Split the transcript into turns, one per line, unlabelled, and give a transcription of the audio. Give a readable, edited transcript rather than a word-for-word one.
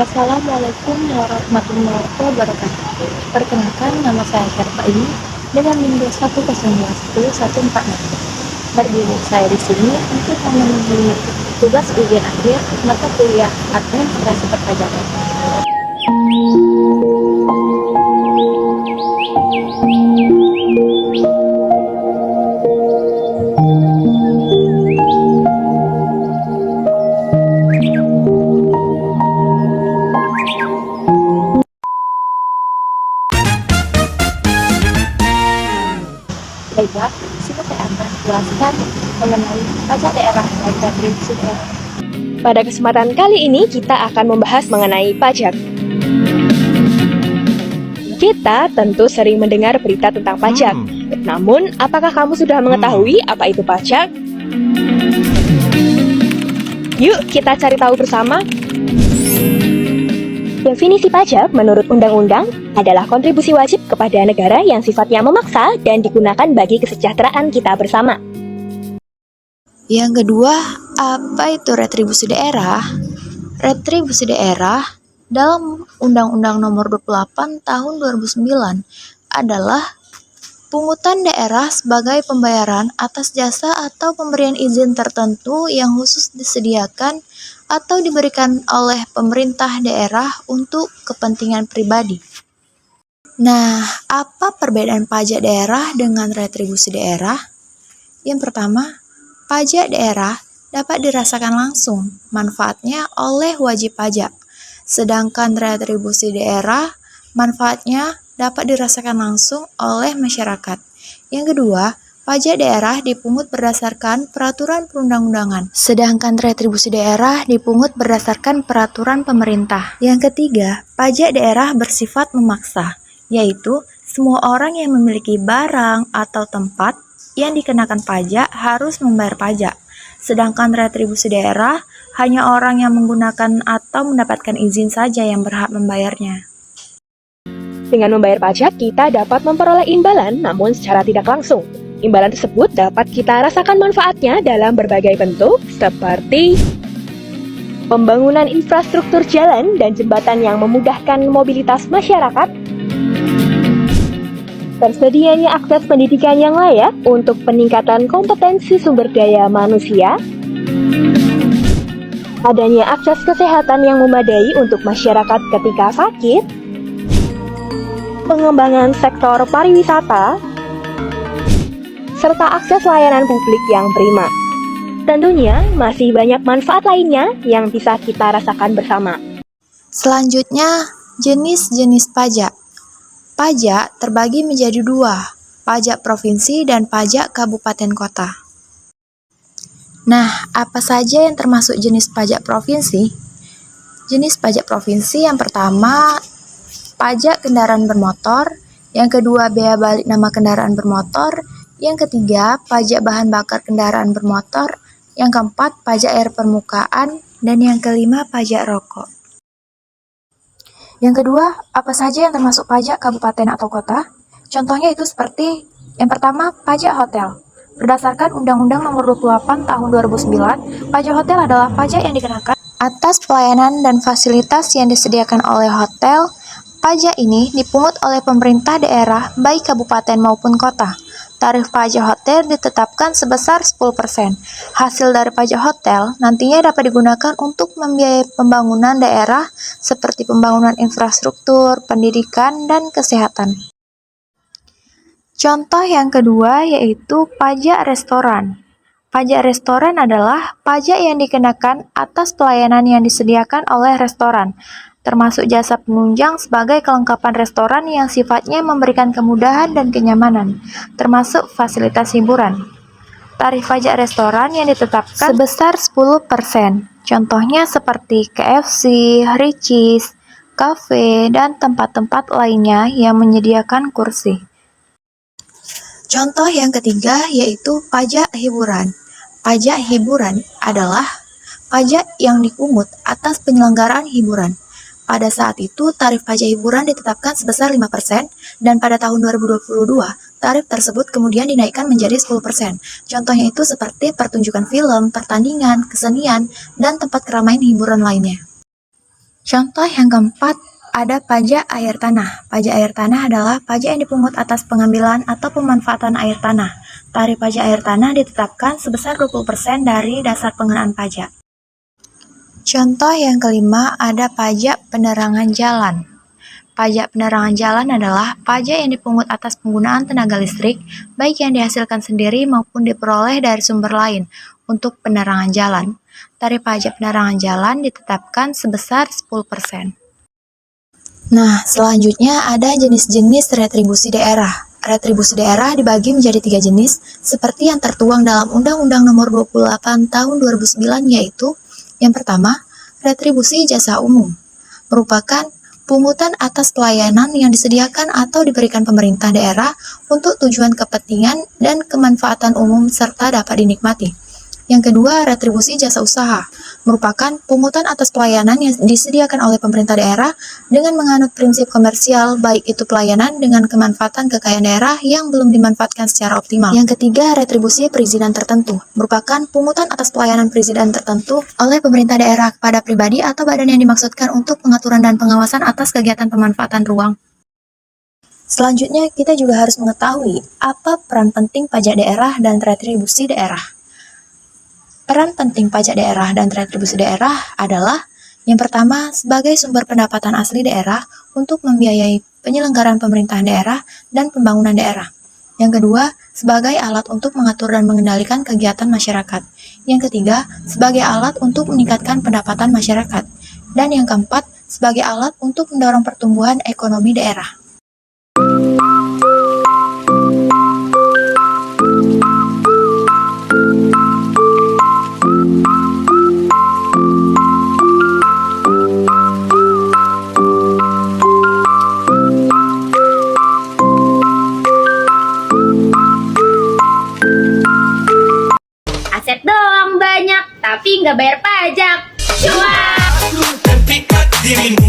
Assalamualaikum warahmatullahi wabarakatuh. Perkenalkan, nama saya Syarfa ini dengan NIM 1011146. Berdiri saya di sini untuk memenuhi tugas ujian akhir mata kuliah Administrasi Perpajakan. Baiklah, sini saya akan jelaskan mengenai pajak daerah dan retribusi daerah.
Pada kesempatan kali ini kita akan membahas mengenai pajak. Kita tentu sering mendengar berita tentang pajak. Namun, apakah kamu sudah mengetahui apa itu pajak? Yuk kita cari tahu bersama. Definisi pajak menurut undang-undang adalah kontribusi wajib kepada negara yang sifatnya memaksa dan digunakan bagi kesejahteraan kita bersama.
Yang kedua, apa itu retribusi daerah? Retribusi daerah dalam Undang-Undang Nomor 28 Tahun 2009 adalah pungutan daerah sebagai pembayaran atas jasa atau pemberian izin tertentu yang khusus disediakan atau diberikan oleh pemerintah daerah untuk kepentingan pribadi. Nah, apa perbedaan pajak daerah dengan retribusi daerah? Yang pertama, pajak daerah dapat dirasakan langsung manfaatnya oleh wajib pajak, sedangkan retribusi daerah manfaatnya dapat dirasakan langsung oleh masyarakat. Yang kedua, pajak daerah dipungut berdasarkan peraturan perundang-undangan, sedangkan retribusi daerah dipungut berdasarkan peraturan pemerintah. Yang ketiga, pajak daerah bersifat memaksa, yaitu semua orang yang memiliki barang atau tempat yang dikenakan pajak harus membayar pajak, sedangkan retribusi daerah hanya orang yang menggunakan atau mendapatkan izin saja yang berhak membayarnya.
Dengan membayar pajak, kita dapat memperoleh imbalan namun secara tidak langsung. Imbalan tersebut dapat kita rasakan manfaatnya dalam berbagai bentuk seperti pembangunan infrastruktur jalan dan jembatan yang memudahkan mobilitas masyarakat, tersedianya akses pendidikan yang layak untuk peningkatan kompetensi sumber daya manusia, adanya akses kesehatan yang memadai untuk masyarakat ketika sakit, pengembangan sektor pariwisata, serta akses layanan publik yang prima. Tentunya masih banyak manfaat lainnya yang bisa kita rasakan bersama.
Selanjutnya, jenis-jenis pajak. Pajak terbagi menjadi dua, pajak provinsi dan pajak kabupaten kota. Nah, apa saja yang termasuk jenis pajak provinsi? Jenis pajak provinsi yang pertama, pajak kendaraan bermotor, yang kedua, bea balik nama kendaraan bermotor, yang ketiga, pajak bahan bakar kendaraan bermotor, yang keempat, pajak air permukaan, dan yang kelima, pajak rokok. Yang kedua, apa saja yang termasuk pajak kabupaten atau kota? Contohnya itu seperti, yang pertama, pajak hotel. Berdasarkan Undang-Undang Nomor 28 Tahun 2009, pajak hotel adalah pajak yang dikenakan atas pelayanan dan fasilitas yang disediakan oleh hotel. Pajak ini dipungut oleh pemerintah daerah baik kabupaten maupun kota. Tarif pajak hotel ditetapkan sebesar 10%. Hasil dari pajak hotel nantinya dapat digunakan untuk membiayai pembangunan daerah seperti pembangunan infrastruktur, pendidikan, dan kesehatan. Contoh yang kedua yaitu pajak restoran. Pajak restoran adalah pajak yang dikenakan atas pelayanan yang disediakan oleh restoran, termasuk jasa penunjang sebagai kelengkapan restoran yang sifatnya memberikan kemudahan dan kenyamanan, termasuk fasilitas hiburan. Tarif pajak restoran yang ditetapkan sebesar 10%. Contohnya seperti KFC, Richeese, kafe, dan tempat-tempat lainnya yang menyediakan kursi. Contoh yang ketiga yaitu pajak hiburan. Pajak hiburan adalah pajak yang dipungut atas penyelenggaraan hiburan. Pada saat itu, tarif pajak hiburan ditetapkan sebesar 5%, dan pada tahun 2022, tarif tersebut kemudian dinaikkan menjadi 10%. Contohnya itu seperti pertunjukan film, pertandingan, kesenian, dan tempat keramaian hiburan lainnya. Contoh yang keempat, ada pajak air tanah. Pajak air tanah adalah pajak yang dipungut atas pengambilan atau pemanfaatan air tanah. Tarif pajak air tanah ditetapkan sebesar 20% dari dasar pengenaan pajak. Contoh yang kelima, ada pajak penerangan jalan. Pajak penerangan jalan adalah pajak yang dipungut atas penggunaan tenaga listrik, baik yang dihasilkan sendiri maupun diperoleh dari sumber lain untuk penerangan jalan. Tarif pajak penerangan jalan ditetapkan sebesar 10%. Nah, selanjutnya ada jenis-jenis retribusi daerah. Retribusi daerah dibagi menjadi 3 jenis, seperti yang tertuang dalam Undang-Undang Nomor 28 Tahun 2009, yaitu yang pertama, retribusi jasa umum, merupakan pungutan atas pelayanan yang disediakan atau diberikan pemerintah daerah untuk tujuan kepentingan dan kemanfaatan umum serta dapat dinikmati. Yang kedua, retribusi jasa usaha, merupakan pungutan atas pelayanan yang disediakan oleh pemerintah daerah dengan menganut prinsip komersial, baik itu pelayanan dengan kemanfaatan kekayaan daerah yang belum dimanfaatkan secara optimal. Yang ketiga, retribusi perizinan tertentu, merupakan pungutan atas pelayanan perizinan tertentu oleh pemerintah daerah kepada pribadi atau badan yang dimaksudkan untuk pengaturan dan pengawasan atas kegiatan pemanfaatan ruang. Selanjutnya, kita juga harus mengetahui apa peran penting pajak daerah dan retribusi daerah. Peran penting pajak daerah dan retribusi daerah adalah yang pertama, sebagai sumber pendapatan asli daerah untuk membiayai penyelenggaraan pemerintahan daerah dan pembangunan daerah. Yang kedua, sebagai alat untuk mengatur dan mengendalikan kegiatan masyarakat. Yang ketiga, sebagai alat untuk meningkatkan pendapatan masyarakat. Dan yang keempat, sebagai alat untuk mendorong pertumbuhan ekonomi daerah.
Aset doang banyak, tapi nggak bayar pajak. Cuak!
Aku terpikat dirimu.